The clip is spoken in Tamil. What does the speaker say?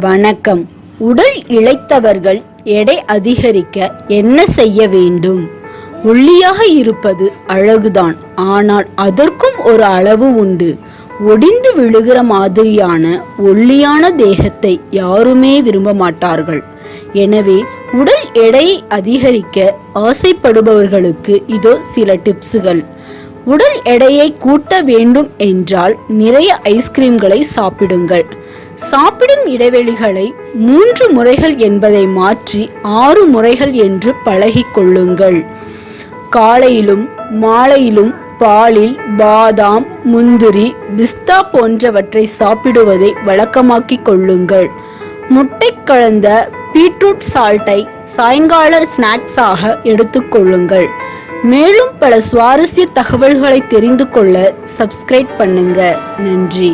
வணக்கம். உடல் இளைத்தவர்கள் எடை அதிகரிக்க என்ன செய்ய வேண்டும்? ஒல்லியாக இருப்பது அழகுதான், ஆனால் அதற்கும் ஒரு அளவு உண்டு. ஒடிந்து விழுகிற மாதிரியான ஒல்லியான தேகத்தை யாருமே விரும்ப மாட்டார்கள். எனவே உடல் எடையை அதிகரிக்க ஆசைப்படுபவர்களுக்கு இதோ சில டிப்ஸுகள். உடல் எடையை கூட்ட வேண்டும் என்றால் நிறைய ஐஸ்கிரீம்களை சாப்பிடுங்கள். சாப்பிடும் இடைவெளிகளை 3 முறைகள் என்பதை மாற்றி 6 முறைகள் என்று பழகிக் கொள்ளுங்கள். காலையிலும் மாலையிலும் பாலில் பாதாம், முந்திரி, பிஸ்தா போன்றவற்றை சாப்பிடுவதை வழக்கமாக்கிக் கொள்ளுங்கள். முட்டை கலந்த பீட்ரூட் சால்ட்டை சாயங்கால ஸ்நாக்ஸாக எடுத்துக்கொள்ளுங்கள். மேலும் பல சுவாரஸ்ய தகவல்களை தெரிந்து கொள்ள சப்ஸ்கிரைப் பண்ணுங்க. நன்றி.